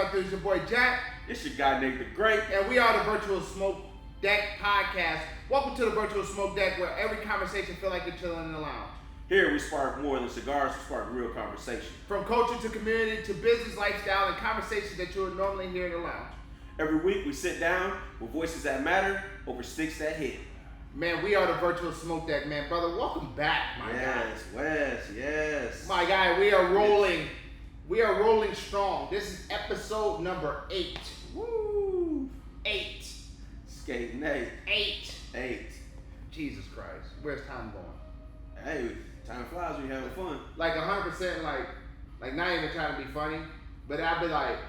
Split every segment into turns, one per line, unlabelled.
up? It's your boy Jack.
It's your guy Nate the Great.
And we are the Virtual Smoke Deck Podcast. Welcome to the Virtual Smoke Deck, where every conversation feel like you're chilling in the lounge.
Here we spark more than cigars, we spark real conversation.
From culture to community to business, lifestyle, and conversations that you would normally hear in the lounge.
Every week we sit down with voices that matter over sticks that hit.
Man, we are the Virtual Smoke Deck, man. Brother, welcome back, my guy.
Yes.
My guy, we are rolling. We are rolling strong. This is episode number 8.
Woo!
8.
Skating 8.
8. Jesus Christ. Where's time going?
Hey, time flies when you're having fun.
Like 100%, like not even trying to be funny, but I'd be like,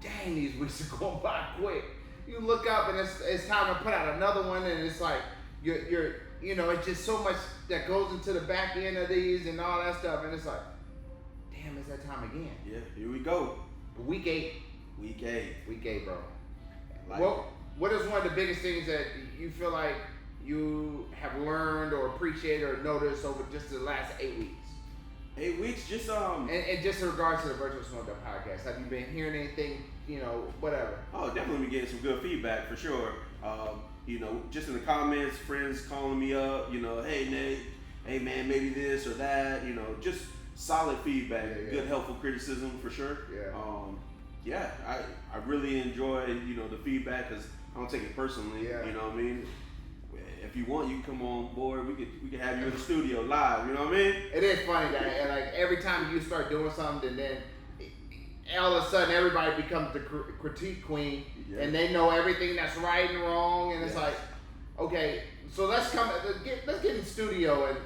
dang, these weeks are going by quick. You look up and it's time to put out another one, and it's like you're it's just so much that goes into the back end of these and all that stuff, and it's like, damn, it's that time again.
Yeah, here we go.
Week 8, bro. What is one of the biggest things that you feel like you have learned or appreciated or noticed over just the last 8 weeks?
8 weeks, just
And just in regards to the Virtual Smoke Deck Podcast, have you been hearing anything, whatever?
Oh, definitely been getting some good feedback for sure. Just in the comments, friends calling me up, hey Nate, hey man, maybe this or that, just solid feedback, good helpful criticism for sure.
Yeah.
I really enjoy, the feedback because I don't take it personally.
Yeah.
You know what I mean? If you want, you can come on board. We can have you in the studio live. You know what I mean?
It is funny that like every time you start doing something, then all of a sudden everybody becomes the critique queen, and they know everything that's right and wrong, and it's like, okay, so let's get in the studio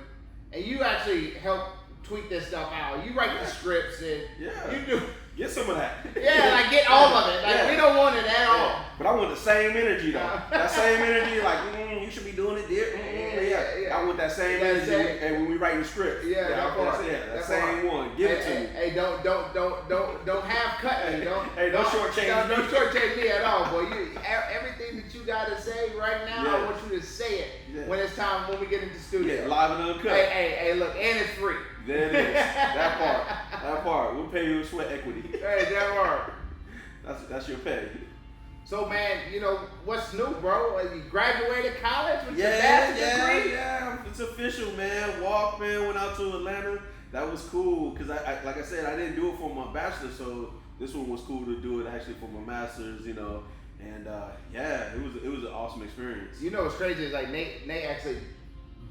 and you actually help tweak this stuff out. You write the scripts and you do.
Get some of that.
Yeah, like get all of it. Like we don't want it at all.
But I want the same energy though. That same energy, like you should be doing it there. I want that same energy. And when we write the script, that same one. Give it to me.
Hey, don't have cut me. Don't
shortchange me.
Don't shortchange me at all, boy. Everything that you gotta say right now, I want you to say it when it's time when we get into the studio.
Yeah, live and uncut.
Hey, look, and it's free.
There it is. That part. We'll pay you sweat equity.
Hey, that part.
That's your pay.
So man, what's new, bro? You graduated college with your bachelor's degree?
Yeah. It's official, man. Went out to Atlanta. That was cool because I like I said, I didn't do it for my bachelor's, so this one was cool to do it actually for my master's, And it was an awesome experience.
What's crazy is like Nate actually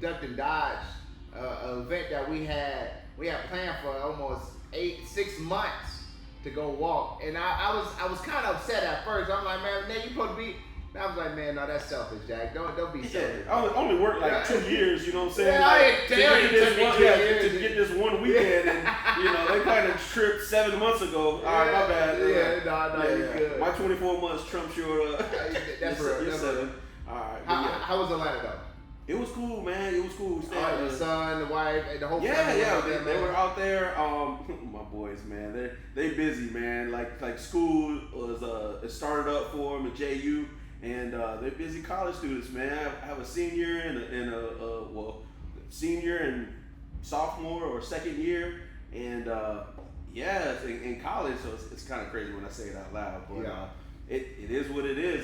ducked and dodged an event that we had planned for almost 6 months to go walk, and I was kind of upset at first. I'm like, man, Nate, you supposed to be. I was like, man, no, that's selfish, Jack. Don't be selfish.
I only worked like 2 years, you know what I'm saying?
Yeah,
like,
I didn't tell you
to get this one weekend, and they kind of tripped 7 months ago. All right, my bad.
You're good.
My 24 months trumps your
that's real.
7. All right.
How was Atlanta though?
It was cool, man. It was cool. We stayed
the son, the wife, the whole family.
They were out there. My boys, man, they busy, man. Like school was it started up for them at JU, and they're busy college students, man. I have a senior and a senior and sophomore or second year, and it's in college, so it's kind of crazy when I say it out loud, but. It is what it is.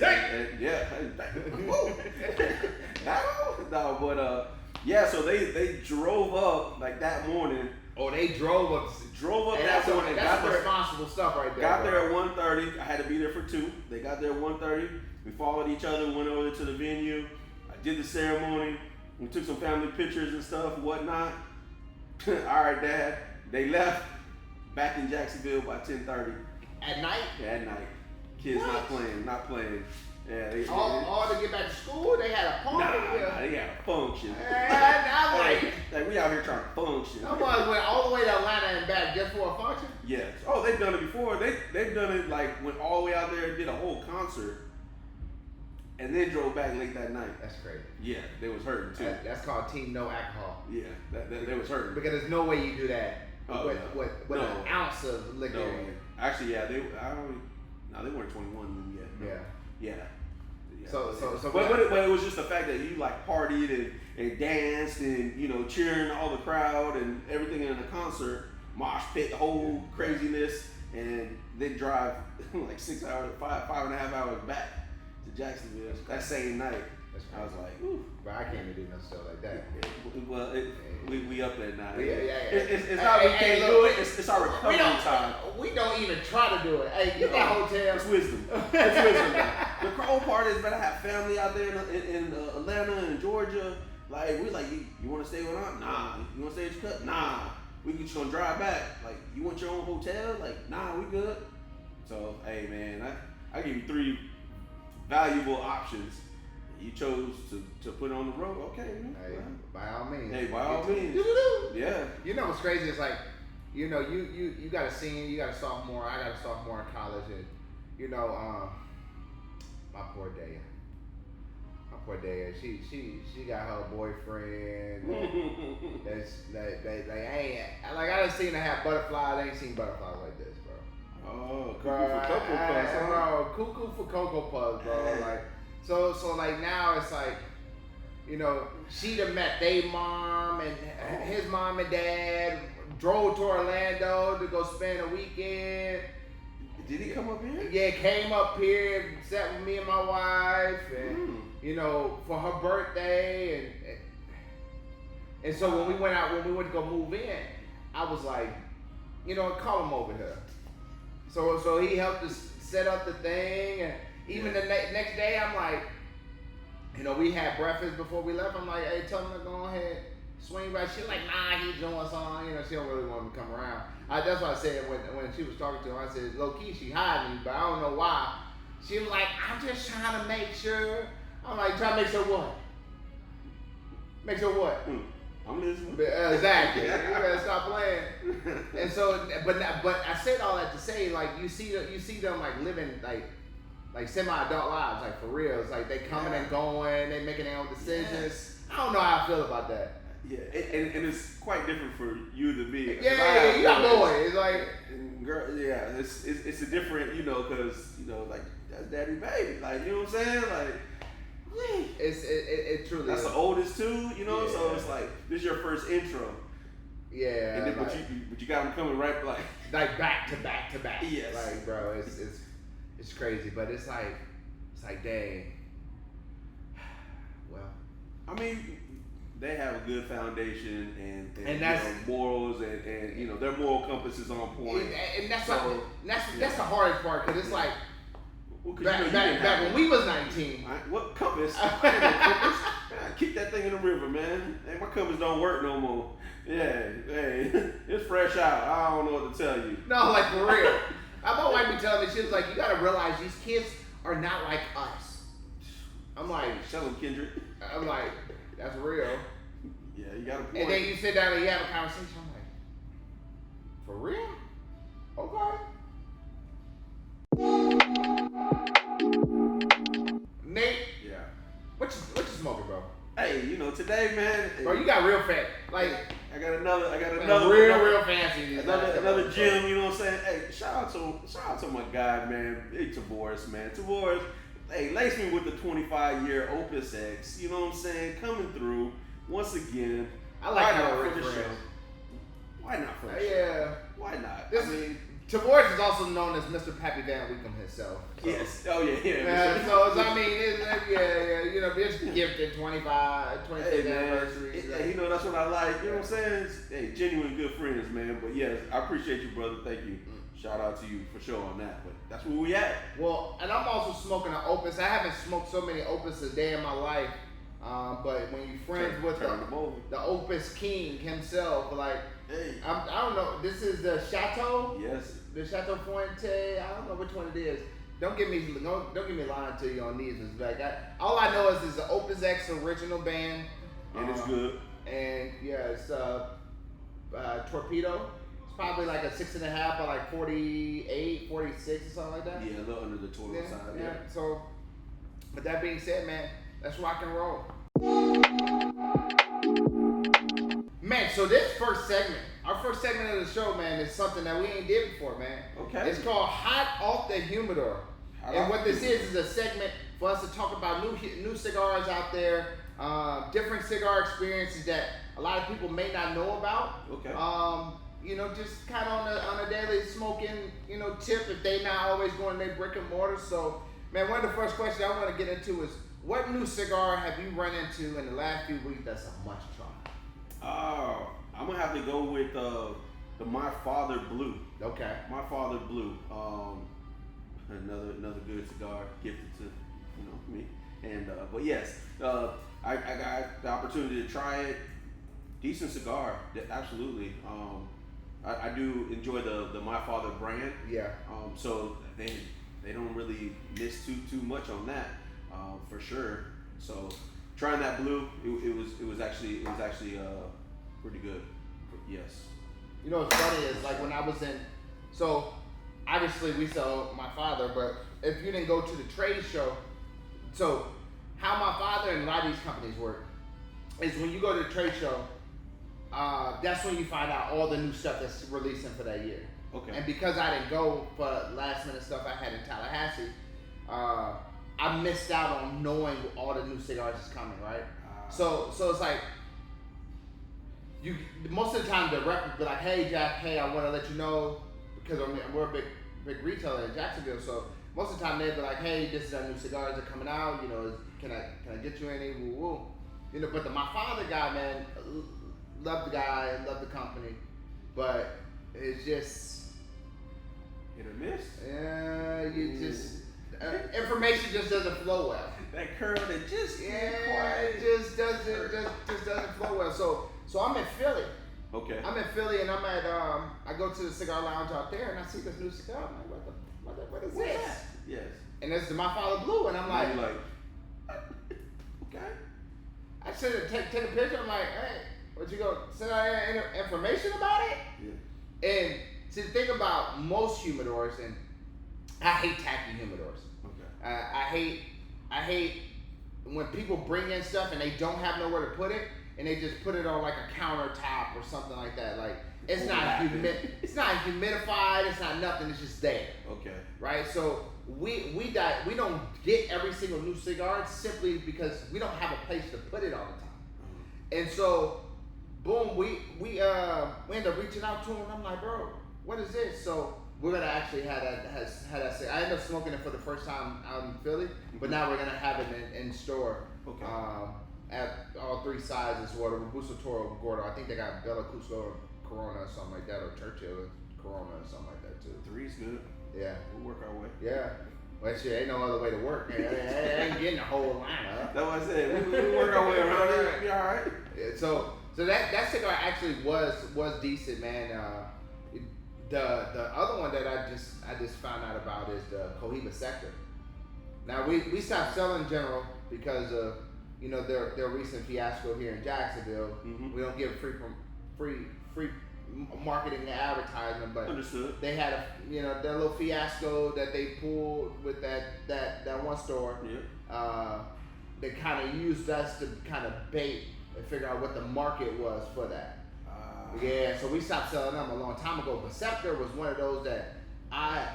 So they drove up like that morning.
Oh, they drove up that morning. That's responsible stuff right there.
Got there at 1:30. I had to be there for 2. They got there at 1:30. We followed each other, went over to the venue. I did the ceremony. We took some family pictures and stuff and whatnot. All right, Dad. They left. Back in Jacksonville by 10:30.
At night?
Yeah, at night. Kids not playing. Yeah,
all to get back to school. They had a party.
Nah, they had a function.
I'm like
we out here trying to function.
Someone went all the way to Atlanta and back just for a function.
Yes. Oh, they've done it before. They've done it like went all the way out there and did a whole concert, and then drove back late that night.
That's crazy.
Yeah, they was hurting too.
That's called team no alcohol.
Yeah, they was hurting.
Because there's no way you do that with an ounce of liquor.
No. Actually, they weren't 21 yet.
Yeah.
But it was just the fact that you like partied and danced and cheering all the crowd and everything in the concert, mosh pit, the whole craziness, and then drive like 6 hours, five and a half hours back to Jacksonville that same night. I was like, ooh.
But I can't even do no stuff like that.
Well, we up there now.
Yeah.
It's not we can't do it. It's our recovery time.
We don't even try to do it. Hey, get that hotel.
It's wisdom. It's wisdom. The cold part is, man, I have family out there in Atlanta and Georgia. Like, we like, you want to stay with us? Nah. You want to stay at your cut? Nah. We just gonna drive back. Like, you want your own hotel? Like, nah, we good. So, hey, man, I give you 3 valuable options. You chose to put on the road. Okay, man.
Hey, by all means.
Hey, by all means. Yeah.
You know what's crazy is like, you know, you got a senior, you got a sophomore, I got a sophomore in college, and you know, my poor Daya, she got her boyfriend. They ain't like I done seen her have butterflies. I ain't seen butterflies like this, bro.
Oh, cuckoo for Cocoa Puffs,
bro. Cuckoo for Cocoa Puffs, bro. Like so like now it's like, you know, she done met they mom and his mom and dad, drove to Orlando to go spend a weekend.
Did he come up here?
Yeah, came up here, sat with me and my wife, and you know, for her birthday, and so when we went to go move in, I was like, you know, call him over here. So he helped us set up the thing, and even the next day, I'm like, you know, we had breakfast before we left. I'm like, hey, tell him to go ahead, swing by. She's like, nah, he's doing something. You know, she don't really want him to come around. That's what I said when she was talking to him. I said, low key, she hiding me, but I don't know why. She was like, I'm just trying to make sure. I'm like, trying to make sure what? Make sure what?
I'm listening.
Exactly. You better stop playing. And so, but I said all that to say, like, you see them like living like semi-adult lives, like for real. It's like they coming and going, they making their own decisions.
Yes.
I don't know how I feel about that.
Yeah, and it's quite different for you to me.
Yeah, you got boys. It's like,
and girl, yeah, it's a different, you know, because you know, like that's daddy baby, like you know what I'm saying, like.
It truly.
That's
is.
the oldest too, you know. Yeah. So it's like this is your first intro.
Yeah.
And then,
like,
but you got them coming right
like back to back to back.
Yes.
Like, bro, it's crazy, but it's like dang. Well,
I mean, they have a good foundation and
that's,
you know, morals and you know their moral compass is on point.
And that's that's the hardest part because it's like.
Well,
back when we was 19.
What compass? Compass? Kick that thing in the river, man. Hey, my compass don't work no more. Yeah, hey, it's fresh out. I don't know what to tell you.
No, like for real. My wife be telling me, she was like, you gotta realize these kids are not like us. I'm like,
shut up, Kendrick.
I'm like, that's real.
Yeah, you got a point.
And then you sit down and you have a conversation. I'm like, for real? Okay. Nate,
yeah,
what you smoking, bro?
Hey, you know today, man.
Bro, you got real fat. Like
I got another
real fancy.
Another gym. You know what I'm saying? Hey, shout out to my guy, man. Hey, Tavoris, man. Tavoris, hey, lace me with the 25-year Opus X. You know what I'm saying? Coming through once again.
I like how
for the show. Why not for the show?
Yeah.
Why not?
I mean. Tavoris is also known as Mr. Pappy Van Winkle himself. So.
Yes. Oh, yeah.
So I mean, you know, it's gifted 25th anniversary.
You know, that's what I like. You know what I'm saying? Hey, genuine good friends, man. But yes, I appreciate you, brother. Thank you. Shout out to you for sure on that. But that's where we at.
Well, and I'm also smoking an Opus. I haven't smoked so many Opus a day in my life. But when you friends with the Opus King himself, like,
hey.
I don't know. This is the Chateau.
Yes.
The Chateau Fuente. I don't know which one it is. Don't get me lying to you on these. It's like all I know is the Opus X original band,
and it's good.
And yeah, it's Torpedo. It's probably like a 6.5 by like 48, 46 or something like that.
Yeah, a little under the total side.
Yeah. So, with that being said, man, let's rock and roll. Man, so this first segment, our first segment of the show, man, is something that we ain't did before, man.
Okay.
It's called Hot Off the Humidor. And what this is a segment for us to talk about new cigars out there, different cigar experiences that a lot of people may not know about.
Okay.
You know, just kind of on a daily smoking, tip if they not always going to their brick and mortar. So, man, one of the first questions I want to get into is, what new cigar have you run into in the last few weeks that's a must try?
I'm gonna have to go with the My Father Blue.
Okay.
My Father Blue. Another good cigar gifted to me. And but yes, I got the opportunity to try it. Decent cigar, absolutely. I do enjoy the My Father brand.
Yeah.
So they don't really miss too much on that, for sure. So trying that blue, it was actually pretty good. Yes.
What's funny is like when I was so obviously we sell My Father, but if you didn't go to the trade show, so how My Father and a lot of these companies work is when you go to the trade show, that's when you find out all the new stuff that's releasing for that year.
Okay.
And because I didn't go for last minute stuff I had in Tallahassee, I missed out on knowing all the new cigars is coming, right? So it's like most of the time the rep will be like, hey Jack, hey, I want to let you know, because we're a big retailer in Jacksonville, so most of the time they'd be like, hey, this is our new cigars that are coming out, can I get you any? Woo woo. But My Father guy, man, love the guy, love the company, but it's just
hit or miss.
Yeah, information just doesn't flow well.
That curl that just
it just doesn't flow well. So I'm in Philly.
Okay.
I'm in Philly and I'm at I go to the cigar lounge out there and I see this new cigar. I'm like, what is this?
Yes.
And it's the My Father Blue, and I'm like,
okay.
I should take a picture. I'm like, hey, what you go send out any information about it?
Yeah.
And see, the thing about most humidors, and I hate tacky humidors.
Okay.
I hate when people bring in stuff and they don't have nowhere to put it, and they just put it on like a countertop or something like that. Like it's not humidified. It's not nothing. It's just there.
Okay.
Right. So we don't get every single new cigar simply because we don't have a place to put it all the time.
Mm-hmm.
And so, boom, we end up reaching out to him. And I'm like, bro, what is this? So we're gonna actually have that. I ended up smoking it for the first time out in Philly, but now we're gonna have it in store.
Okay.
At all three sizes, the Robusto, Toro, Gordo. I think they got Bella Cusco, Corona, or something like that, or Churchill, Corona, or something like that too.
Three's good.
Yeah.
We'll work our way.
Yeah. Well, shit, ain't no other way to work. I ain't getting the whole lineup.
That's what I said. We work our way around it. It'll be all right.
Yeah, so that cigar actually was decent, man. The other one that I just found out about is the Cohiba Sector. Now we stopped selling General because of their recent fiasco here in Jacksonville.
Mm-hmm.
We don't give free marketing and advertisement, but
understood.
They had their little fiasco that they pulled with that one store.
Yeah.
They kind of used us to kind of bait and figure out what the market was for that. Yeah, so we stopped selling them a long time ago. But Scepter was one of those that I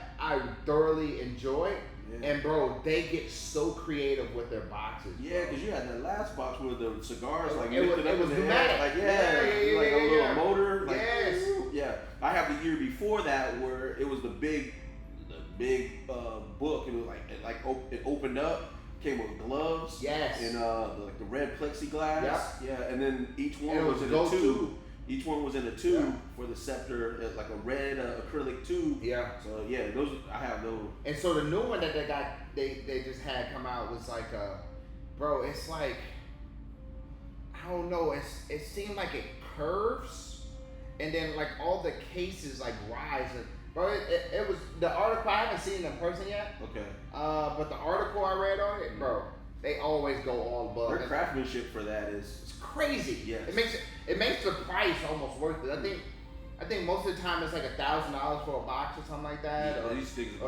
thoroughly enjoyed. Yeah. And bro, they get so creative with their boxes.
Yeah, because you had that last box with the cigars like
it was pneumatic.
Like like a little motor. Like,
yes.
Yeah. I have the year before that where it was the big book. It was it opened up, came with gloves.
Yes.
And the red plexiglass.
Yep.
Yeah. And then each one was in a tube. Each one was in a tube for the Scepter, like a red acrylic tube.
Yeah.
So yeah, those I have those.
And so the new one that they just had come out was like, bro, it's like, I don't know, it seemed like it curves, and then like all the cases like rise. And, bro, it was the article. I haven't seen it in person yet.
Okay.
But the article I read on it, bro, they always go all above.
Their craftsmanship for that is
crazy.
Yes.
It makes the price almost worth it. I think most of the time it's like $1,000 for a box or something like that, or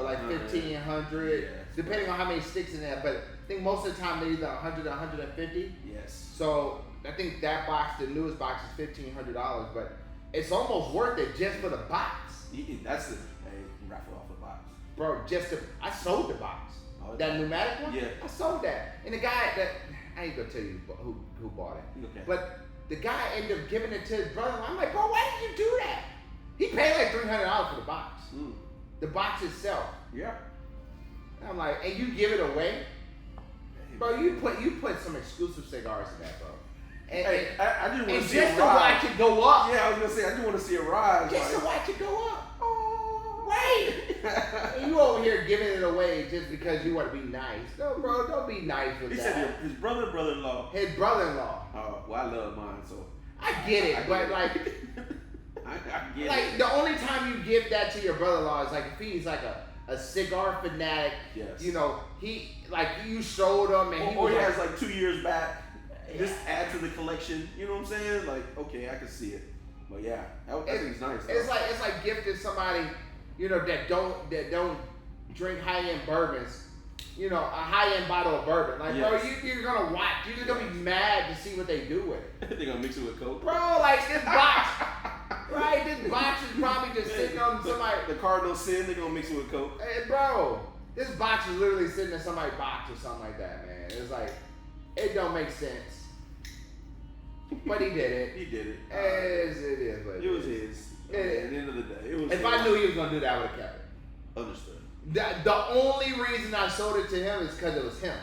like 1,500,
yes,
depending on how many sticks in there. But I think most of the time they're either 100 or 150.
Yes.
So I think that box, the newest box, is $1,500, but it's almost worth it just for the box.
That's the raffle off the box,
bro. I sold the box.
Oh,
that pneumatic one.
Yeah.
I sold that, and the guy that I ain't gonna tell you who bought it.
Okay.
But the guy ended up giving it to his brother. I'm like, bro, why did you do that? He paid like $300 for the box. The box itself.
Yeah.
And I'm like, and you give it away? Bro, you put some exclusive cigars in that, bro. And,
hey, I just want to see
just
it
to watch it go up.
Yeah, I was gonna say I just want to see it rise.
Just to watch it go up. Oh, right. And you over here giving it away just because you want to be nice. No, bro, don't be nice with
he
that.
He said his brother-in-law.
His brother-in-law.
Oh, well, I love mine, so.
I get it, but like,
I get
like
it.
the only time you give that to your brother-in-law is like if he's like a cigar fanatic.
Yes.
You know, he like you showed him and
he has like 2 years back. Just add to the collection. You know what I'm saying? Like, okay, I can see it. But yeah, I think it's nice.
It's like gifting somebody, you know, that don't drink high-end bourbons. You know, a high-end bottle of bourbon. Like,
yes.
bro, you're gonna watch. You're just gonna be mad to see what they do with it.
They're gonna mix it with Coke.
Bro, like this box. Right, this box is probably just sitting on somebody.
The Cardinal Sin, they're gonna mix it with Coke.
Hey, bro, this box is literally sitting in somebody's box or something like that, man. It's like, it don't make sense. But he did it.
He did it.
It is what it
was his. At the end of the day, it was.
If I knew he was gonna do that, I would have kept it.
Understood.
The only reason I sold it to him is because it was him.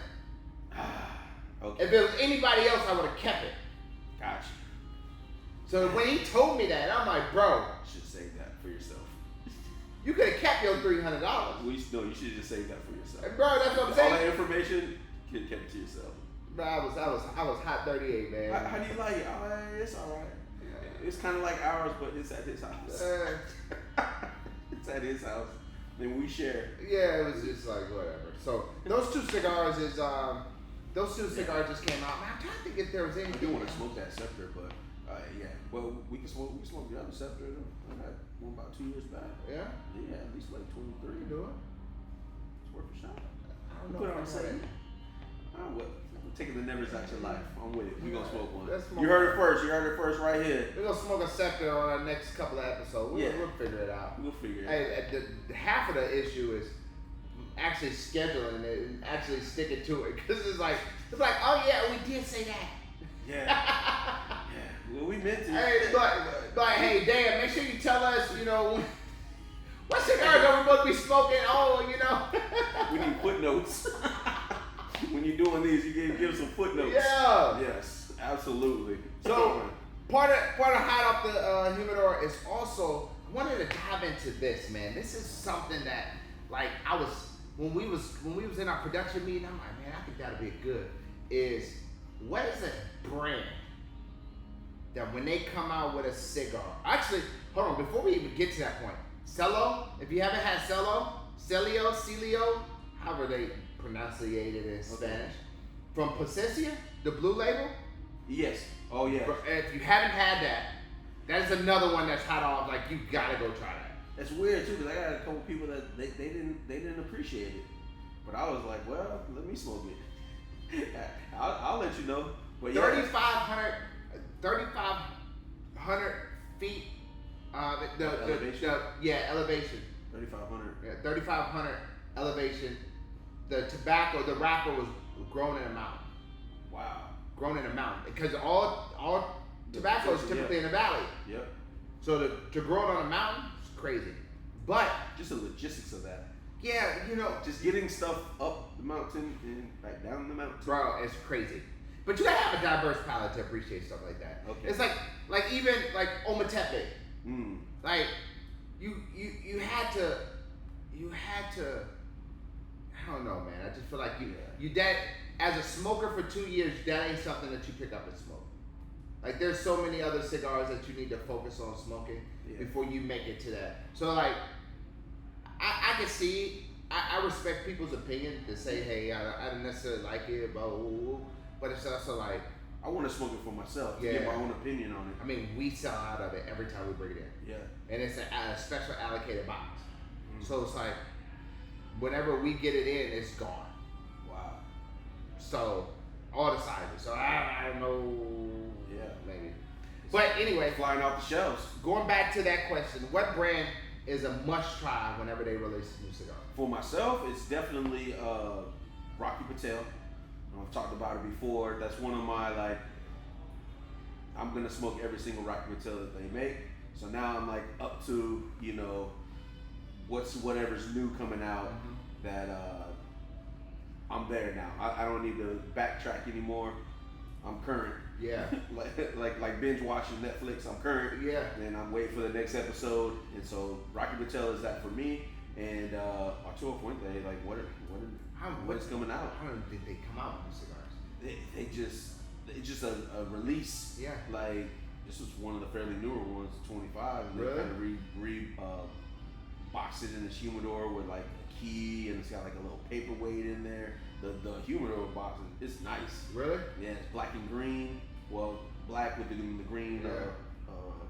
Okay.
If it was anybody else, I would have kept it.
Gotcha.
So when he told me that, I'm like, bro,
you should save that for yourself.
You could have kept your $300.
No, you should just save that for yourself.
And bro, that's what I'm saying.
All that information, you could have kept it to yourself.
Bro, I was hot 38, man.
How do you like it? It's all right. It's kind of like ours, but it's at his house. It's at his house. Then we share.
Yeah, it was just like whatever. So those two cigars just came out. Man, I'm trying to think if there was anything.
I do want to smoke that Scepter, but yeah. Well, we can smoke the other Scepter. I had one about 2 years back.
Yeah.
Yeah, at least like 23.
You do it.
It's worth a shot.
I don't know.
Put it on sale. I'm taking the nevers out your life. I'm with it. We gonna smoke one.
Smoke
You heard it first. You heard it first right here.
We're gonna smoke a Scepter on our next couple of episodes. We'll figure it out.
We'll figure it out.
Hey, the half of the issue is actually scheduling it and actually sticking to it because it's like oh yeah, we did say that.
Yeah. Yeah. Well, we meant to.
Hey, but hey, Dan, make sure you tell us, you know, what cigars are we supposed to be smoking? Oh, you know.
We need footnotes. When you're doing these, you give some footnotes.
Yeah.
Yes, absolutely.
So part of hot off the humidor is also I wanted to dive into this, man. This is something that like when we was in our production meeting, I'm like, man, I think that'd be good. Is what is a brand that when they come out with a cigar? Actually, hold on, before we even get to that point, Cello. If you haven't had Celio, however they pronunciate it in Spanish, from Pacencia, the blue label.
Yes. Oh yeah.
If you haven't had that, that's another one that's hot off. Like you gotta go try that.
That's weird too, because I got a couple people that they didn't appreciate it, but I was like, well, let me smoke it. I'll let you know. But yeah.
3,500 feet.
Elevation?
Elevation.
3,500.
Yeah, 3,500 elevation. The wrapper was grown in a mountain.
Wow.
Grown in a mountain because all tobacco is typically in the valley.
Yep.
So to grow it on a mountain is crazy. But
just the logistics of that.
Yeah, you know,
just getting stuff up the mountain and back down the mountain.
Bro, it's crazy. But you gotta have a diverse palate to appreciate stuff like that.
Okay.
It's like even like Ometepe.
Mm.
Like you had to I don't know, man. I just feel like you that as a smoker for 2 years, that ain't something that you pick up and smoke. Like there's so many other cigars that you need to focus on smoking before you make it to that. So like I can see I respect people's opinion to say, hey, I don't necessarily like it, but it's also like
I want to smoke it for myself. To get my own opinion on it.
I mean, we sell out of it every time we bring it in.
Yeah.
And it's a special allocated box. Mm. So it's like whenever we get it in, it's gone.
Wow.
So all the sizes. So I don't know.
Yeah.
Maybe. But anyway,
flying off the shelves.
Going back to that question, what brand is a must try whenever they release a new cigar?
For myself, it's definitely Rocky Patel. I've talked about it before. That's one of my I'm gonna smoke every single Rocky Patel that they make. So now I'm up to whatever's new coming out that I'm there now. I don't need to backtrack anymore. I'm current.
Yeah.
like binge watching Netflix. I'm current.
Yeah.
And I'm waiting for the next episode. And so Rocky Patel is that for me. And Arturo Fuente, like what's coming out?
I don't even think they come out with cigars.
It's just a release.
Yeah.
Like this was one of the fairly newer ones, 25, and
really?
they kind of boxed it in this humidor with like a key, and it's got like a little paperweight in there. The humidor box is nice.
Really?
Yeah, it's black and green. Well, black with the green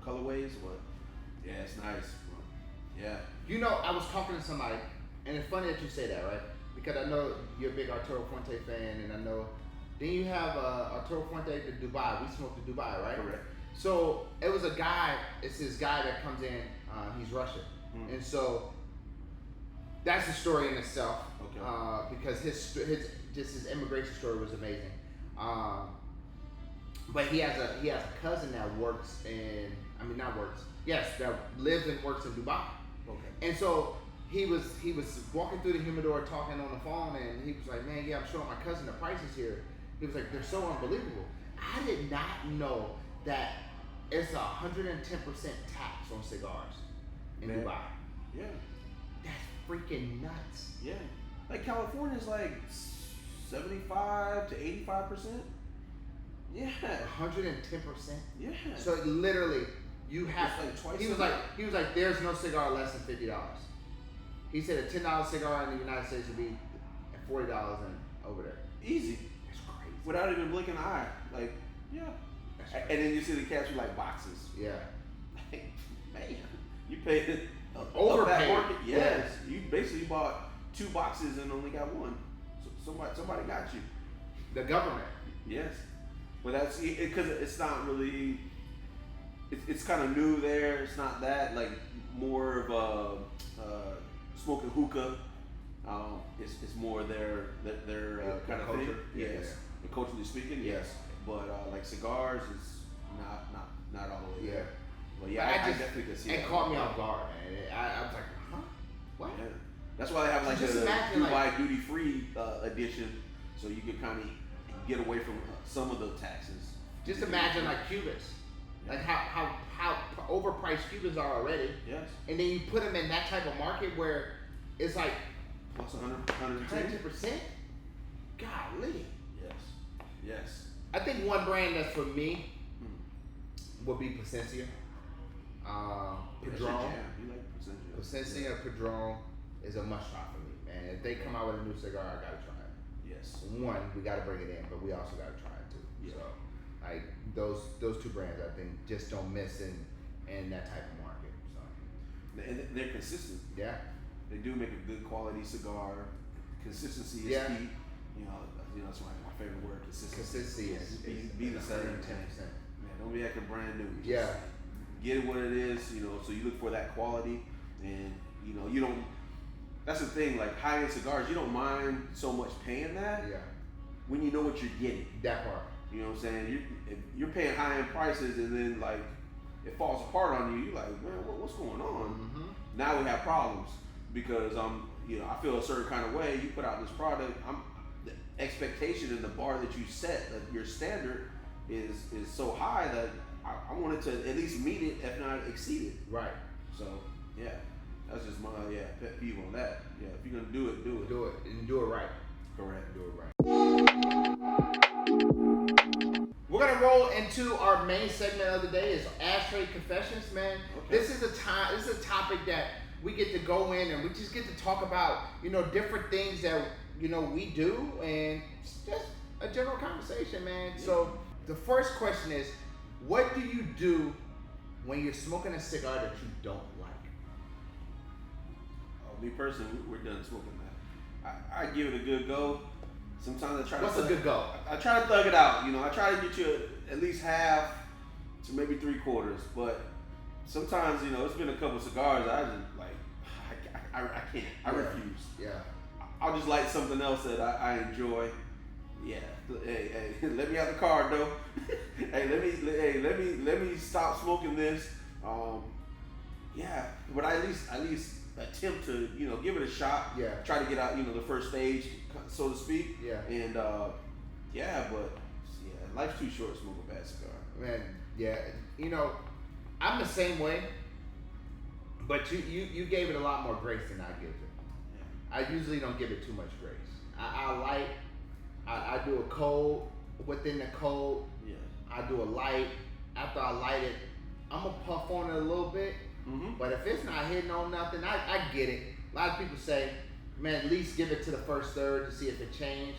colorways, but yeah, it's nice. Yeah.
You know, I was talking to somebody, and it's funny that you say that, right? Because I know you're a big Arturo Fuente fan, and I know. Then you have Arturo Fuente to Dubai. We smoked to Dubai, right?
Correct.
So it was a guy. It's this guy that comes in. He's Russian, and so that's a story in itself.
Okay.
Because his immigration story was amazing. But he has a cousin that works in. I mean, not works. Yes, that lives and works in Dubai.
Okay.
And so he was walking through the humidor talking on the phone, and he was like, "Man, yeah, I'm showing my cousin the prices here." He was like, "They're so unbelievable." I did not know that it's 110% tax on cigars in Dubai.
Yeah.
That's freaking nuts.
Yeah. Like California's like 75 to 85%. Yeah.
110%.
Yeah.
So literally, you have
like twice.
He was like, "There's no cigar less than $50." He said a $10 cigar in the United States would be $40 over there.
Easy.
That's crazy.
Without even blinking an eye. Like, yeah. And then you see the cats with like boxes.
Yeah.
Man, you paid
overpaid.
Market. Yes. You basically bought 2 boxes and only got 1. So somebody got you.
The government.
Yes. But that's because it's not really. It's kind of new there. It's not that like more of a smoking hookah. It's more their kind of
culture.
thing.
Yeah.
Yes. And culturally speaking, yes. But like cigars is not all the way there. But yeah, I definitely could see
it.
It
caught me off guard, man. I was like, huh? What?
Yeah. That's why they have like
Just
the
imagine,
Dubai duty free edition, so you can kind of get away from some of the taxes.
Just imagine like Cubans, like how overpriced Cubans are already.
Yes.
And then you put them in that type of market where it's like
plus 110%.
Golly.
Yes.
I think one brand that's for me would be Presencia. Padron.
You like Presencia.
Presencia Padron is a must try for me, man. If they come out with a new cigar, I gotta try it.
Yes.
One, we gotta bring it in, but we also gotta try it too.
Yeah.
So, like those 2 brands, I think just don't miss in that type of market. So.
And they're consistent.
Yeah.
They do make a good quality cigar. Consistency is key. You know, that's my favorite word.
Consistency is
be the same.
10%.
Yeah, don't be acting brand new.
Just
get it what it is. So you look for that quality, and you don't. That's the thing. Like high-end cigars, you don't mind so much paying that.
Yeah.
When you know what you're getting.
That part.
You know what I'm saying? If you're paying high-end prices, and then like it falls apart on you. You're like, man, what's going on?
Mm-hmm.
Now we have problems because I feel a certain kind of way. You put out this product, the expectation and the bar that you set, your standard is so high that I wanted to at least meet it, if not exceed it.
Right.
So yeah, that's just my pet peeve on that. Yeah, if you're gonna do it, do it.
Do it and do it right.
Correct.
Do it right. We're gonna roll into our main segment of the day is Ashtray Confessions, man.
Okay.
This is a topic that we get to go in and we just get to talk about, different things that we do, and just a general conversation, man. Yeah. So the first question is, what do you do when you're smoking a cigar that you don't like?
Oh, me personally, we're done smoking that. I give it a good go. Sometimes I try.
What's a good go?
I try to thug it out. I try to get you at least half to maybe 3/4. But sometimes, it's been a couple cigars. I just like, I can't. I refuse.
Yeah.
I'll just light something else that I enjoy. Yeah. Hey, let me have the card though. Let me stop smoking this. Yeah. But I at least attempt to, give it a shot.
Yeah.
Try to get out, the first stage, so to speak.
Yeah.
And life's too short to smoke a bad cigar.
Man, yeah. I'm the same way, but you gave it a lot more grace than I give it. Yeah. I usually don't give it too much grace. I do a cold, within the cold. Yeah. I do a light. After I light it, I'm gonna puff on it a little bit. Mm-hmm. But if it's not hitting on nothing, I get it. A lot of people say, man, at least give it to the first third to see if it changed,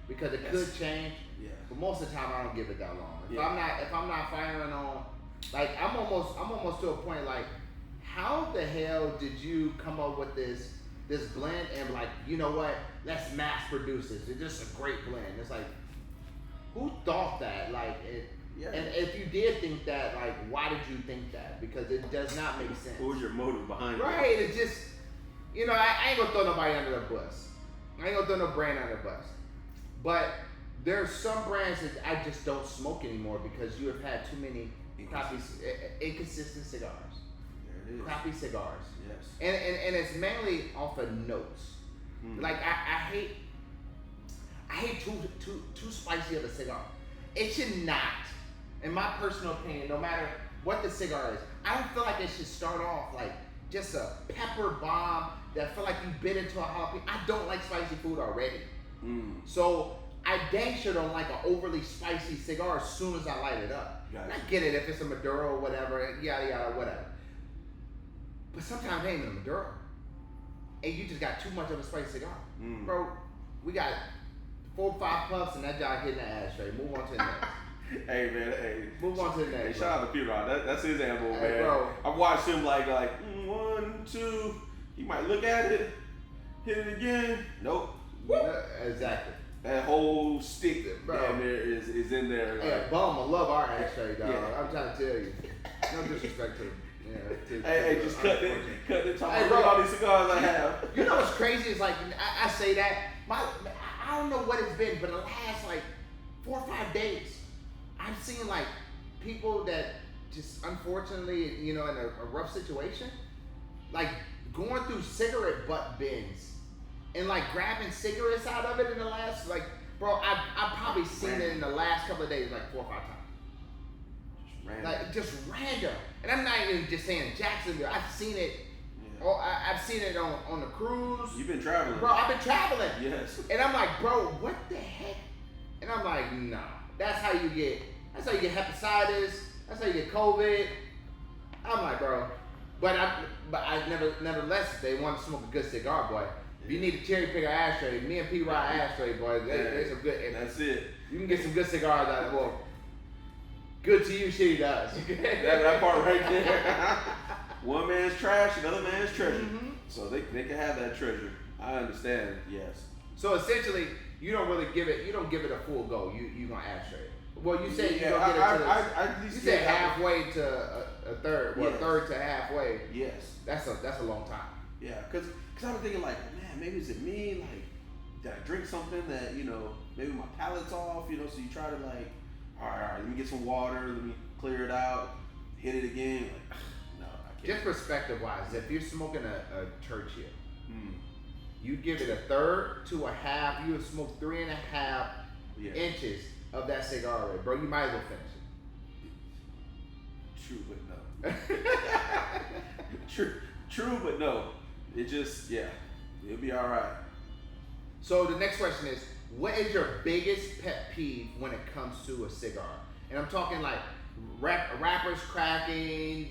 because it could change. Yeah. But most of the time, I don't give it that long. If I'm not firing on, like I'm almost to a point like, how the hell did you come up with this blend and like, you know what? Let's mass produce this. It's just a great blend. It's like, who thought that? Like it. Yeah. And if you did think that, like, why did you think that? Because it does not make sense.
What was your motive behind it?
Right. It's just, I ain't gonna throw nobody under the bus. I ain't gonna throw no brand under the bus. But there's some brands that I just don't smoke anymore because you have had too many inconsistent cigars. There it is. Crappy cigars.
Yes.
And it's mainly off of notes. Like I hate too spicy of a cigar. It should not, in my personal opinion, no matter what the cigar is, I don't feel like it should start off like just a pepper bomb that feel like you bit into a jalapeno. I don't like spicy food already. So I dang sure don't like an overly spicy cigar as soon as I light it up. Gotcha. I get it if it's a Maduro or whatever, yada yada, whatever. But sometimes it ain't a Maduro. And you just got too much of a spicy cigar. Bro, we got 4 or 5 puffs and that job hitting the ashtray. Move on to the next.
Hey man,
move on to the next.
Hey, shout out to P-Rod. That's his animal, man.
Bro.
I've watched him like 1, 2. He might look at it, hit it again. Nope.
Exactly.
That whole stick down there is in there. Like,
yeah, bum. I love our ashtray, dog. Yeah. I'm trying to tell you. No disrespect to
hey, just cut the top. Hey, bro, all these cigars I have.
You know what's crazy is like I say that I don't know what it's been, but the last like 4 or 5 days, I've seen like people that just unfortunately, in a rough situation, like going through cigarette butt bins and like grabbing cigarettes out of it in the last bro, I've probably seen it in the last couple of days like 4 or 5 times. Just random. And I'm not even just saying Jacksonville. I've seen it. Yeah. I've seen it on the cruise.
You've been traveling.
Bro, I've been traveling.
Yes.
And I'm like, bro, what the heck? And I'm like, no. That's how you get hepatitis. That's how you get COVID. I'm like, bro. But I nevertheless, they want to smoke a good cigar, boy. If you need to cherry pick an ashtray, me and P-Rod ashtray, boy, there's some good.
That's it.
You can get some good cigars out of it. Well, good to you, shitty to us.
that part right there. One man's trash, another man's treasure. Mm-hmm. So they can have that treasure. I understand. Yes.
So essentially, you don't give it a full go. You gonna ashtray it. Well, you said you gonna get it to you said halfway to a third. Well, yes. A third to halfway.
Yes.
That's a long time.
Yeah, because I was thinking like, man, maybe is it me? Like, did I drink something that maybe my palate's off? So you try to like. All right, let me get some water, let me clear it out, hit it again. Like, no, I can't.
Just perspective-wise, if you're smoking a Churchill, you give it a third to a half, you would smoke 3.5 inches of that cigar already. Bro, you might as well finish
it. True, but no. True, but no. It just, it'll be all right.
So the next question is, what is your biggest pet peeve when it comes to a cigar? And I'm talking like wrappers cracking,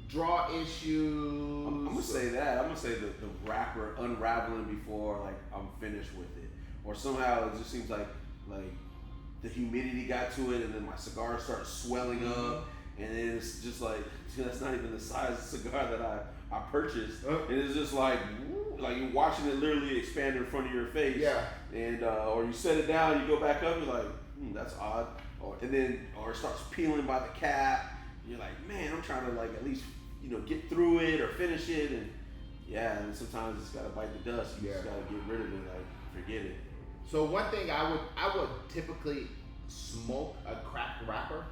draw issues.
I'm gonna say that. I'm gonna say the wrapper unraveling before like I'm finished with it, or somehow it just seems like the humidity got to it, and then my cigar starts swelling up, and then it's just like that's not even the size of the cigar that I purchased, and it's just like you're watching it literally expand in front of your face.
Yeah.
And or you set it down, you go back up, you're like, that's odd. Or it starts peeling by the cap. You're like, man, I'm trying to like at least get through it or finish it, and sometimes it's gotta bite the dust. You just gotta get rid of it, like forget it.
So one thing I would typically smoke a cracked wrapper.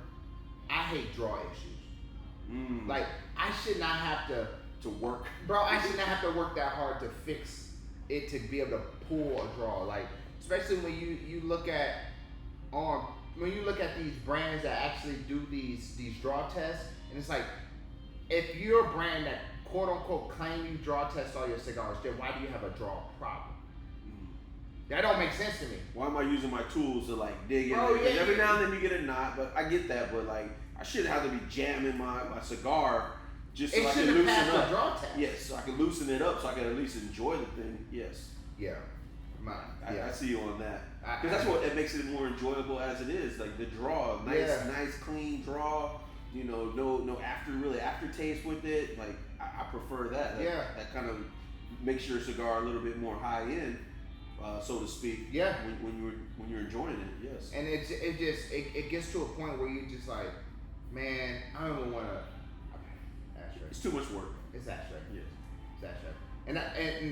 I hate draw issues. Like I should not have to
to work.
Bro, I shouldn't have to work that hard to fix it to be able to pull a draw. Like, especially when you look at these brands that actually do these draw tests, and it's like, if you're a brand that quote unquote claim you draw test all your cigars, then why do you have a draw problem? That don't make sense to me.
Why am I using my tools to like dig in?
Oh, yeah,
every now and then you get a knot, but I get that. But like, I shouldn't have to be jamming my cigar just so I can loosen up.
Draw test.
Yes, so I can loosen it up so I can at least enjoy the thing. Yes.
Yeah.
I see you on that. Because that's what it makes it more enjoyable as it is. Like the draw, nice clean draw. You know, no aftertaste with it. Like I prefer that. That kind of makes your cigar a little bit more high end. So to speak, when you're enjoying it, yes.
And it gets to a point where you just like, man, I don't even want to. Ashtray.
It's too much work.
It's Ashtray.
Yes.
It's Ashtray. And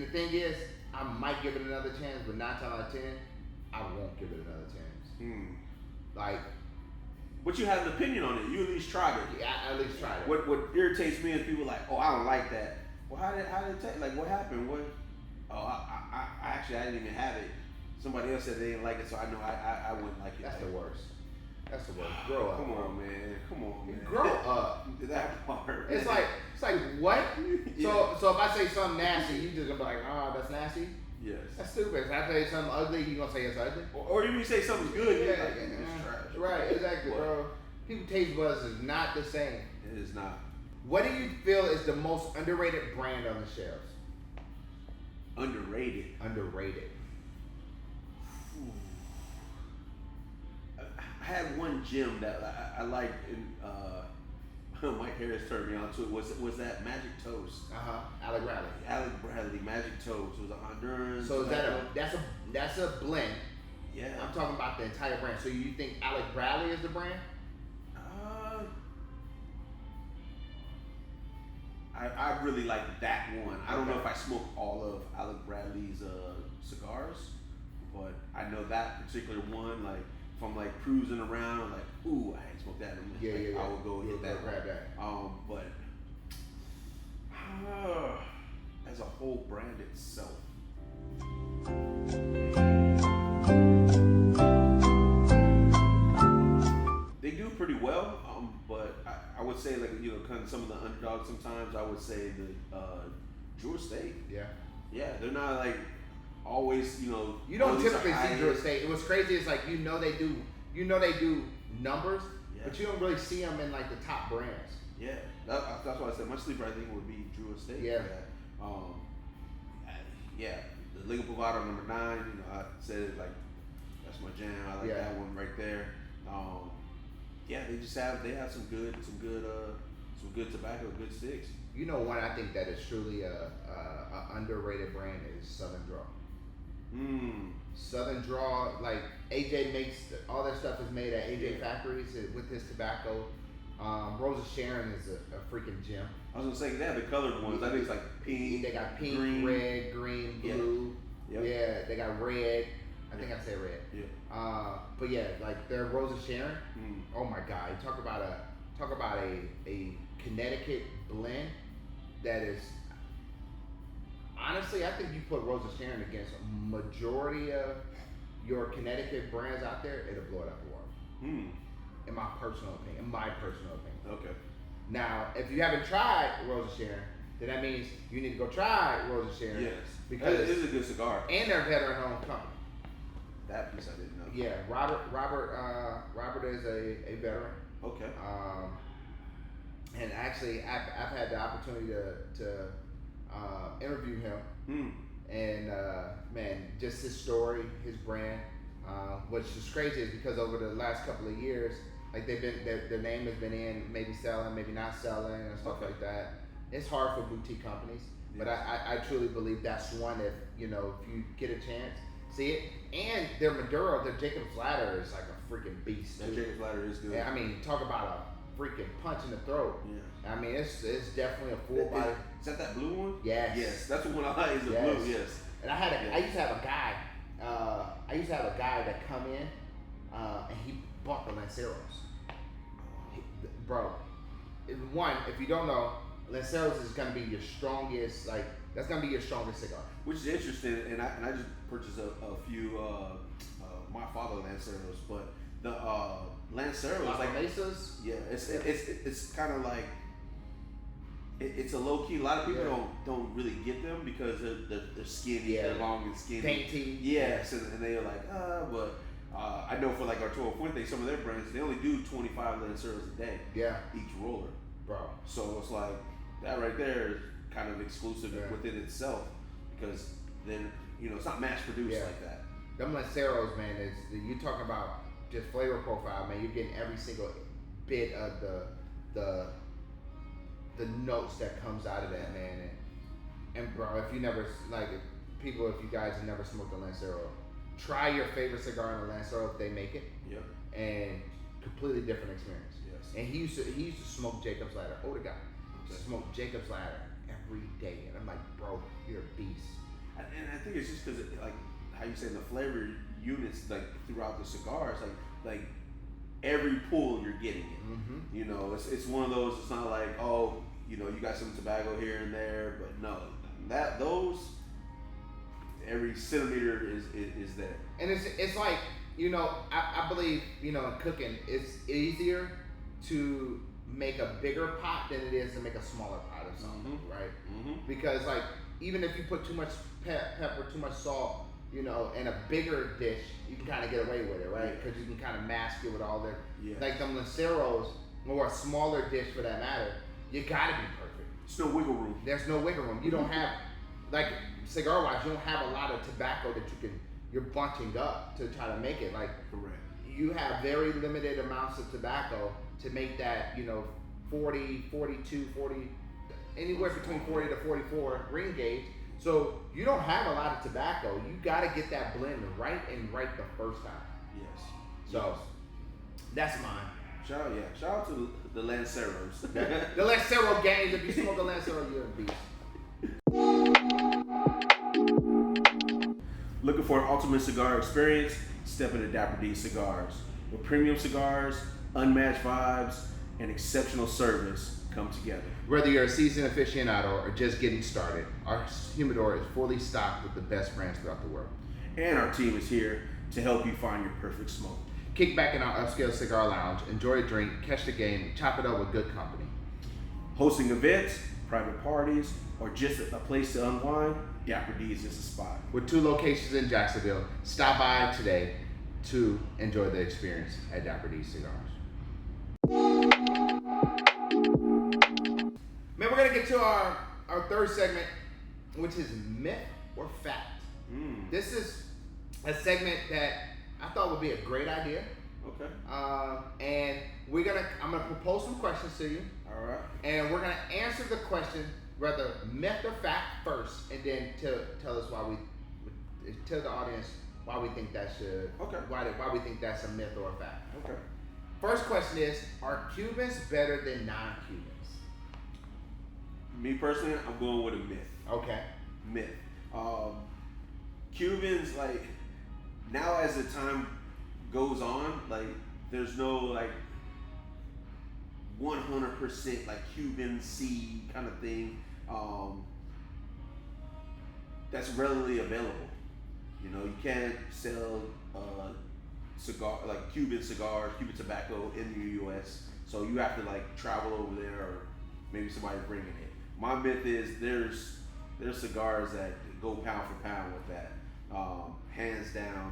the thing is, I might give it another chance, but 9 times out of 10, I won't give it another chance. Like,
but you have an opinion on it. You at least tried it.
Yeah, I at least tried it.
What irritates me is people like, oh, I don't like that. Well, how did it taste? Like, what happened? What? Oh, I didn't even have it. Somebody else said they didn't like it, so I know I wouldn't like it.
That's the worst. Grow up.
Come on, man.
Grow up.
That part.
It's like what? Yeah. So if I say something nasty, you just gonna be like, oh, that's nasty.
Yes.
That's stupid. If I tell you something ugly, you gonna say it's ugly.
Or even you say something's good, you're like, it's trash.
Right. Exactly, bro. People's taste buds is not the same.
It is not.
What do you feel is the most underrated brand on the shelves?
Underrated. I had one gem that I liked, and Mike Harris turned me on to it. Was that Magic Toast?
Alec Bradley.
Alec Bradley Magic Toast. It was a Honduran.
So that's a blend.
Yeah.
I'm talking about the entire brand. So you think Alec Bradley is the brand?
I really like that one. I don't know if I smoke all of Alec Bradley's cigars, but I know that particular one. Like if I'm like cruising around, like ooh, I ain't smoked that. I will go hit that.
Grab that.
But as a whole brand itself. They do pretty well, but I would say like kind of some of the underdogs. Sometimes I would say the Drew Estate. Yeah, they're not like always. You
don't typically see Drew Estate. It was crazy. It's like they do numbers, but you don't really see them in like the top brands.
Yeah, that's why I said my sleeper I think would be Drew Estate.
Yeah.
The Liga Privada number 9. I said it like that's my jam. I like that one right there. They have some good tobacco, good sticks.
One I think that is truly a underrated brand is Southern Draw. Southern Draw, like AJ makes all that stuff is made at AJ factories with his tobacco. Rosa Sharon is a freaking gem.
I was gonna say they have the colored ones. I think it's like pink.
They got pink,
green.
red, green, blue. Yep. Yeah, they got red. I think I said red.
Yeah.
But yeah, like their Rosa Sharon. Oh my God! You talk about a Connecticut blend that is. Honestly, I think you put Rosa Sharon against a majority of your Connecticut brands out there, it'll blow it out the water. In my personal opinion.
Okay.
Now, if you haven't tried Rosa Sharon, then that means you need to go try Rosa Sharon.
Yes.
Because
it is a good cigar.
And they're a veteran-owned company.
That piece I didn't know.
Yeah, Robert is a veteran.
Okay.
And actually, I've had the opportunity to interview him. And man, just his story, his brand. What's just crazy is because over the last couple of years, like their name has been in maybe selling, maybe not selling, and stuff like that. It's hard for boutique companies, but I truly believe that's one if you get a chance, see it. And their Maduro, their Jacob's Ladder is like a freaking beast.
That Jacob's Ladder is good.
I mean, talk about a freaking punch in the throat.
Yeah.
I mean, it's definitely a full body.
Is that blue one?
Yes.
Yes, that's the one I like. Is the blue? Yes.
And I used to have a guy. That come in, and he bought the Lanceros. Bro, one, if you don't know, Lanceros is gonna be your strongest. Like that's gonna be your strongest cigar.
Which is interesting, and I just purchased a few my father Lanceros, but the Lanceros like
Mesas.
Yeah, it's kind of like it's a low key. A lot of people don't really get them because they're skinny, they're long and skinny,
dainty.
Yes, and they're like but I know for like Arturo Fuente, some of their brands they only do 25 Lanceros a day.
Yeah,
each roller,
bro.
So it's like that right there is kind of exclusive within itself because then it's not mass produced like that.
Them Lanceros, man, is you talking about just flavor profile, man. You're getting every single bit of the notes that comes out of that, man. And bro, if you never if you guys have never smoked a Lancero, try your favorite cigar in a Lancero if they make it.
Yep. And
completely different experience.
Yes.
And he used to smoke Jacob's Ladder. Older guy. Smoke Jacob's Ladder every day, and I'm like, bro, you're a beast.
And I think it's just because like how you say the flavor units like throughout the cigars, like every pull you're getting it.
Mm-hmm.
It's one of those. It's not like you got some tobacco here and there, but no, those every centimeter is there.
And it's like I believe in cooking it's easier to make a bigger pot than it is to make a smaller pot of something, right? Mm-hmm. Because like even if you put too much pepper, too much salt, in a bigger dish, you can kind of get away with it, right? Because you can kind of mask it with all the like them Lanceros or a smaller dish for that matter. You gotta be perfect.
There's no wiggle room.
There's no wiggle room. You don't have like cigar wise. You don't have a lot of tobacco that you're bunching up to try to make it like.
Correct.
You have very limited amounts of tobacco to make that, 40, 42, 40, anywhere between 40 to 44 ring gauge. So you don't have a lot of tobacco. You got to get that blend right the first time.
Yes.
So that's mine.
Shout out to the Lanceros.
The Lancero gangs. If you smoke a Lancero, you're a beast.
Looking for an ultimate cigar experience? Step into Dapper D Cigars. With premium cigars, unmatched vibes, and exceptional service come together.
Whether you're a seasoned aficionado or just getting started, our humidor is fully stocked with the best brands throughout the world.
And our team is here to help you find your perfect smoke.
Kick back in our upscale cigar lounge, enjoy a drink, catch the game, chop it up with good company.
Hosting events, private parties, or just a place to unwind, Dapper D is just a spot.
With 2 locations in Jacksonville, stop by today to enjoy the experience at Dapper D Cigars. Man, we're gonna get to our third segment, which is myth or fact. This is a segment that I thought would be a great idea.
Okay.
And I'm gonna propose some questions to you.
All right.
And we're gonna answer the question whether myth or fact first, and then tell us tell the audience why we think that should.
Okay.
Why we think that's a myth or a fact.
Okay.
First question is: are Cubans better than non-Cubans?
Me personally, I'm going with a myth.
Okay.
Myth. Cubans, like, now as the time goes on, like, there's no, like, 100% like Cuban seed kind of thing that's readily available. You can't sell cigar, like Cuban cigars, Cuban tobacco in the U.S. So you have to like travel over there, or maybe somebody bringing it. My myth is there's cigars that go pound for pound with that, hands down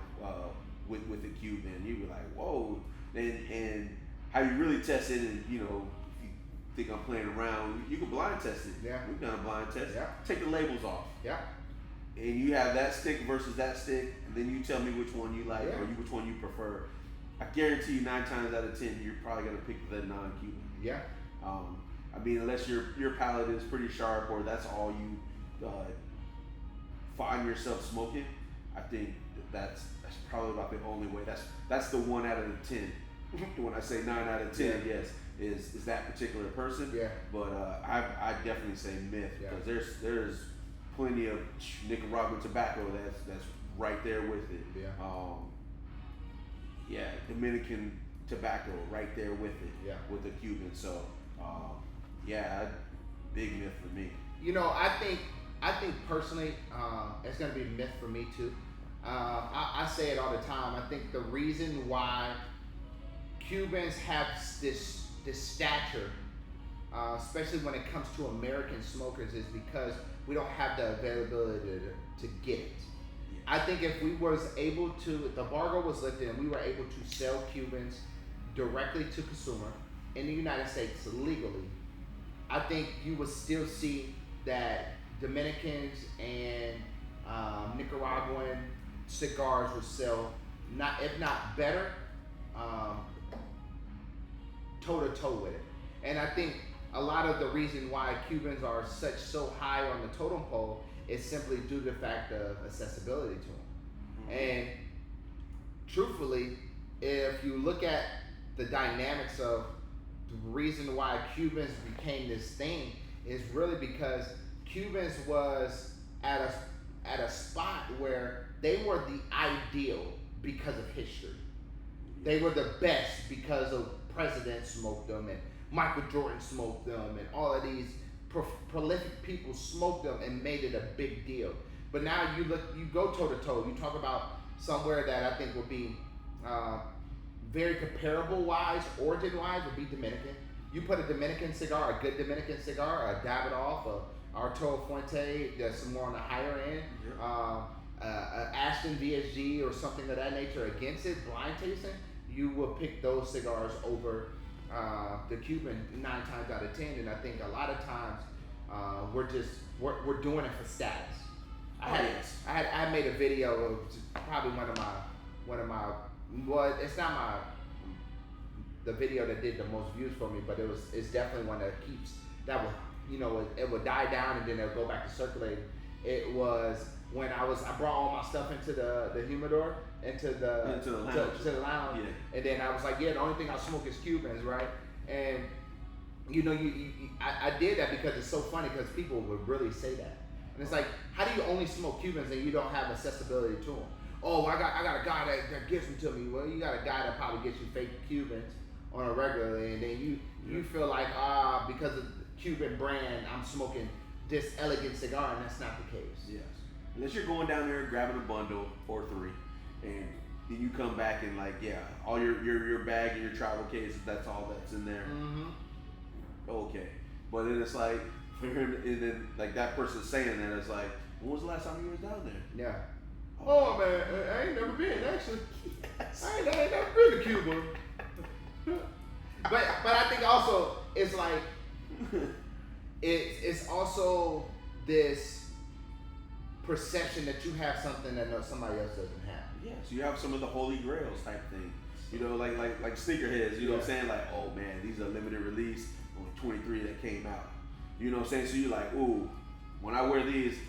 with the Cuban. You be like, whoa, and how you really test it, and if you think I'm playing around, you can blind test it.
Yeah,
we've done a blind test.
Yeah,
take the labels off.
Yeah.
And you have that stick versus that stick, and then you tell me which one you like or which one you prefer. I guarantee you 9 times out of 10, you're probably gonna pick the non-Cuban.
Yeah.
I mean, unless your palate is pretty sharp or that's all you find yourself smoking, I think that's probably about the only way. That's the 1 out of the 10. When I say 9 out of 10, yes, is that particular person. Yeah. But I definitely say myth because there's plenty of Nicaraguan tobacco that's right there with it. Yeah. Dominican tobacco right there with it. Yeah. With the Cuban. So big myth for me.
You know, I think personally, it's gonna be a myth for me too. I say it all the time. I think the reason why Cubans have this stature, especially when it comes to American smokers, is because we don't have the availability to get it. I think if we was able to, if the embargo was lifted and we were able to sell Cubans directly to consumer in the United States legally, I think you would still see that Dominicans and Nicaraguan cigars would sell, not if not better, toe to toe with it. And I think a lot of the reason why Cubans are so high on the totem pole is simply due to the fact of accessibility to them. And truthfully, if you look at the dynamics of the reason why Cubans became this thing, is really because Cubans was at a spot where they were the ideal because of history. They were the best because of presidents smoked them, and Michael Jordan smoked them, and all of these prolific people smoked them and made it a big deal. But now you go toe to toe. You talk about somewhere that I think would be very comparable wise, origin wise, would be Dominican. You put a Dominican cigar, a good Dominican cigar, a Davidoff, a Arturo Fuente, that's more on the higher end, Ashton VSG or something of that nature against it, blind tasting, you will pick those cigars over the Cuban 9 times out of 10. And I think a lot of times we're doing it for status. I made a video of probably one of my well, it's not the video that did the most views for me, but it's definitely one that it would die down and then it'll go back to circulating. It was when I brought all my stuff into the humidor, into the lounge, yeah. And then I was like, the only thing I smoke is Cubans, right? And I did that because it's so funny, because people would really say that, and it's like, how do you only smoke Cubans and you don't have accessibility to them? Oh, I got a guy that gives them to me. Well, you got a guy that probably gets you fake Cubans on a regularly, and then you feel like because of the Cuban brand, I'm smoking this elegant cigar, and that's not the case.
Yes. Unless you're going down there and grabbing a bundle or 3, and then you come back and all your bag and your travel case, that's all that's in there.
Mm-hmm.
Okay. But then it's like, for him, and then that person saying that, it's like, when was the last time you was down there?
Yeah. Oh man, I ain't never been actually. Yes. I ain't never been to Cuba. But I think also it's like it's also this perception that you have something that somebody else doesn't have.
Yes, you have some of the holy grails type thing. Like sneakerheads. You know what I'm saying? Like, oh man, these are limited release, only 23 that came out. You know what I'm saying? So you're like, ooh, when I wear these,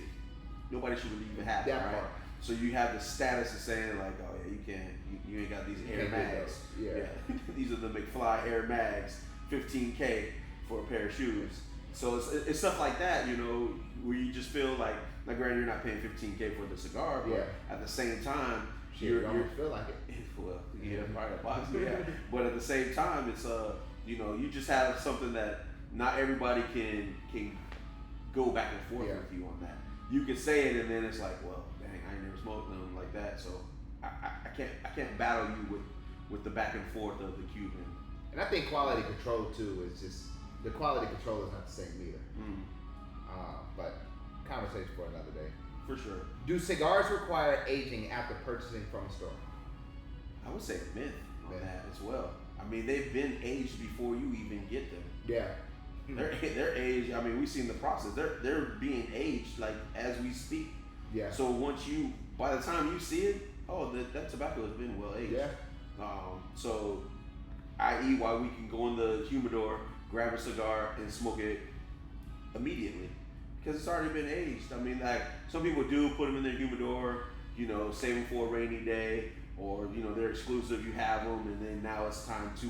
nobody should really even have it, right? Part. So you have the status of saying like, oh yeah, you can't, you ain't got these Air Mags. Yeah. These are the McFly Air Mags, 15K for a pair of shoes. So it's stuff like that, where you just feel like, now granted you're not paying 15K for the cigar, but at the same time, you
feel like it.
Well, part of the box, yeah. But at the same time, it's you just have something that not everybody can go back and forth with you on that. You can say it, and then it's like, well, dang, I ain't never smoked them like that, so I can't battle you with the back and forth of the Cuban.
And I think quality control too is just, the quality control is not the same either.
Mm.
But conversation for another day.
For sure.
Do cigars require aging after purchasing from a store?
I would say a myth on that as well. I mean, they've been aged before you even get them.
Yeah.
They're aged. I mean, we've seen the process. They're being aged as we speak.
Yeah.
So by the time you see it, that tobacco has been well aged.
Yeah.
So, i.e., why we can go in the humidor, grab a cigar, and smoke it immediately, because it's already been aged. I mean, some people do put them in their humidor, save them for a rainy day, or they're exclusive. You have them, and then now it's time to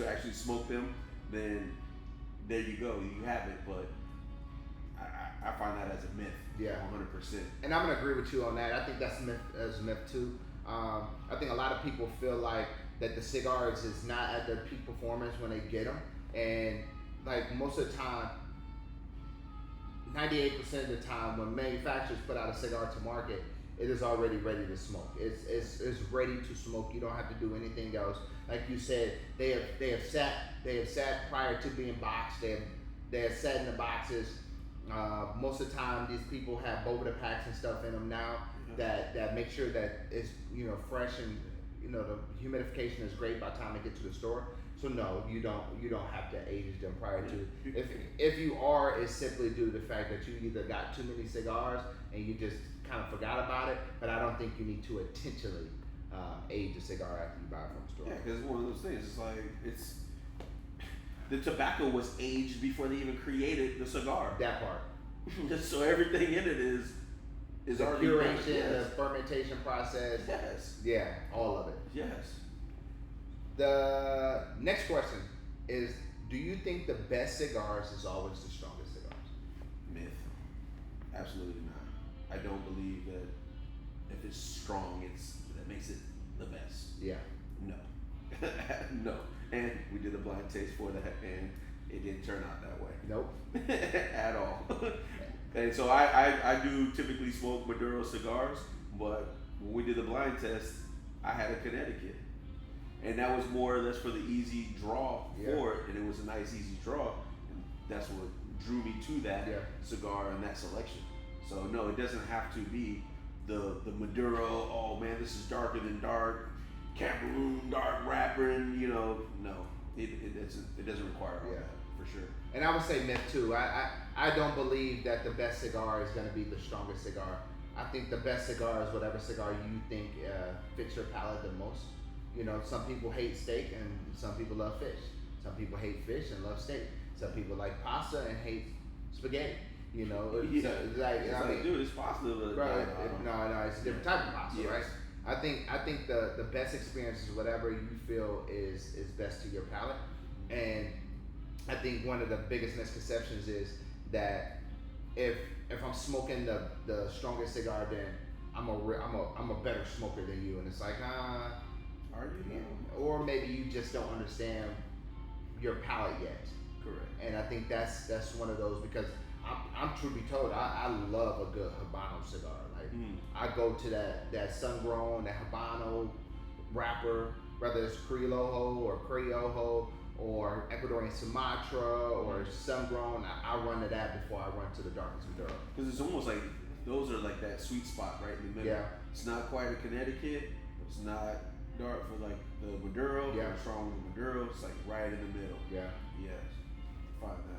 actually smoke them. Then there you go, you have it. But I find that as a myth.
Yeah,
100%.
And I'm gonna agree with you on that. I think that's a myth too. I think a lot of people feel like that the cigars is not at their peak performance when they get them, and like most of the time, 98% of the time when manufacturers put out a cigar to market, it is already ready to smoke. It's ready to smoke. You don't have to do anything else. Like you said, they have sat prior to being boxed. They have sat in the boxes. Most of the time, these people have Boveda packs and stuff in them now that make sure that it's fresh, and the humidification is great by the time they get to the store. So no, you don't have to age them prior to. If you are, it's simply due to the fact that you either got too many cigars and you just kind of forgot about it. But I don't think you need to intentionally age a cigar after you buy it from the store.
Yeah, because it's one of those things. It's like the tobacco was aged before they even created the cigar.
That part.
So everything in it is
the
already
curation, the fermentation process.
Yes.
Yeah, all of it.
Yes.
The next question is: do you think the best cigars is always the strongest cigars?
Myth. Absolutely not. I don't believe that if it's strong, that makes it the best.
Yeah.
No. No. And we did a blind taste for that, and it didn't turn out that way.
Nope.
At all. And so I do typically smoke Maduro cigars, but when we did the blind test, I had a Connecticut. And that was more or less for the easy draw for it, and it was a nice easy draw. And that's what drew me to that cigar and that selection. So no, it doesn't have to be the Maduro, oh man, this is darker than dark, Cameroon, dark wrapper, and no. It doesn't require all that, for sure.
And I would say myth too. I don't believe that the best cigar is going to be the strongest cigar. I think the best cigar is whatever cigar you think fits your palate the most. Some people hate steak and some people love fish. Some people hate fish and love steak. Some people like pasta and hate spaghetti.
Dude, it's pasta.
Bro, no, it's a different type of pasta,
yes.
right? I think the best experience is whatever you feel is best to your palate. And I think one of the biggest misconceptions is that if I'm smoking the strongest cigar, then I'm a better smoker than you, and it's like
are you?
Or maybe you just don't understand your palate yet.
Correct.
And I think that's one of those, because I'm truth be told, I love a good Habano cigar. Like I go to that sun grown, that Habano wrapper, whether it's Criollo or Criollo or Ecuadorian Sumatra or sun grown. I run to that before I run to the darkest Maduro.
Because it's almost like those are like that sweet spot right in the middle.
Yeah.
It's not quite a Connecticut. It's not dark for like the Maduro.
Yeah.
Or strong with the Maduro. It's like right in the middle.
Yeah.
Yes. Find that.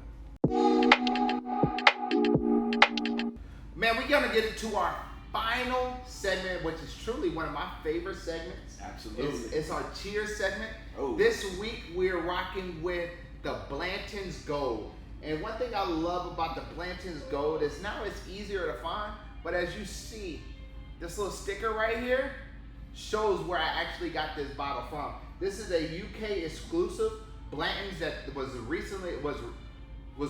Man, we're gonna get into our final segment, which is truly one of my favorite segments.
Absolutely.
It's our cheers segment.
Oh.
This week we're rocking with the Blanton's Gold. And one thing I love about the Blanton's Gold is now it's easier to find, but as you see, this little sticker right here shows where I actually got this bottle from. This is a UK exclusive Blanton's that was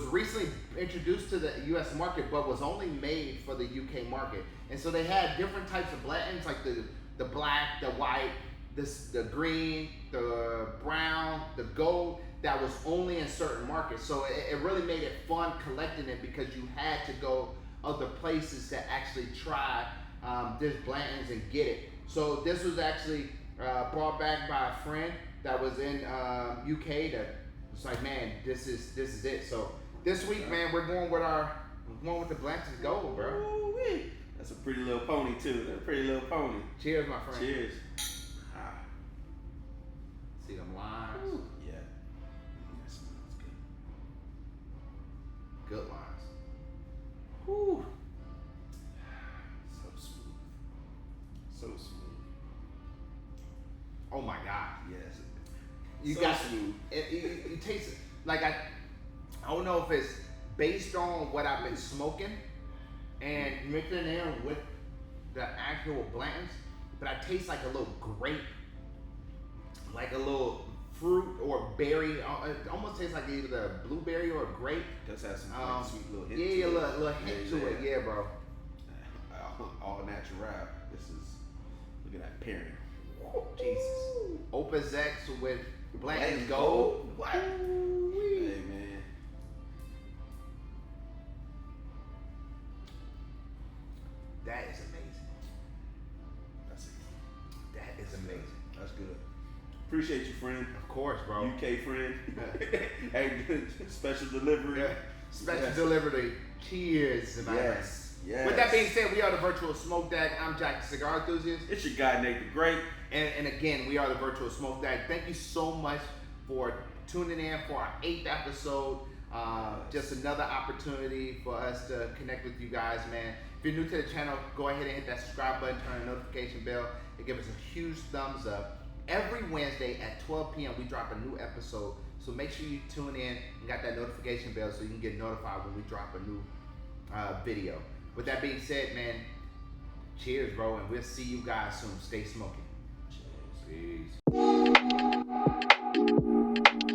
recently introduced to the US market, but was only made for the UK market. And so they had different types of Blantons, like the black, the white, the green, the brown, the gold, that was only in certain markets. So it really made it fun collecting it, because you had to go other places to actually try this Blanton's and get it. So this was actually brought back by a friend that was in UK that was like, man, this is it. So this week, man, we're going with the Blanton's Gold, bro.
Ooh-wee. That's a pretty little pony too. That's a pretty little pony.
Cheers, my friend.
Cheers.
See them lines.
Ooh. Yeah. That smells good.
Good lines.
Whew. So smooth. So smooth.
Oh my God.
Yes.
You
so
got
smooth.
It tastes like I don't know if it's based on what I've been smoking and mixing it in with the actual Blantons, but I taste like a little grape, like a little fruit or berry. It almost tastes like either a blueberry or a grape.
Does have some like, sweet little hint.
Yeah,
to
a little hint to it. Yeah, bro.
All natural. This is, look at that pairing.
Jesus. Opus X with Blanton's
Blanton's
Gold.
Gold? What? Hey man,
That is amazing.
That's it.
That is amazing.
That's good. Appreciate you, friend.
Of course, bro.
UK friend. Hey, special delivery.
Yeah. Special delivery. Cheers, my friend.
Yes.
With that being said, we are the Virtual Smoke Dag. I'm Jack, the cigar enthusiast.
It's your guy, Nate the Great.
And again, we are the Virtual Smoke Dag. Thank you so much for tuning in for our 8th episode. Just another opportunity for us to connect with you guys, man. If you're new to the channel, go ahead and hit that subscribe button, turn the notification bell, and give us a huge thumbs up. Every Wednesday at 12 p.m. we drop a new episode, so make sure you tune in and got that notification bell so you can get notified when we drop a new video. With that being said, man, cheers, bro, and we'll see you guys soon. Stay smoking.
Cheers.
Peace.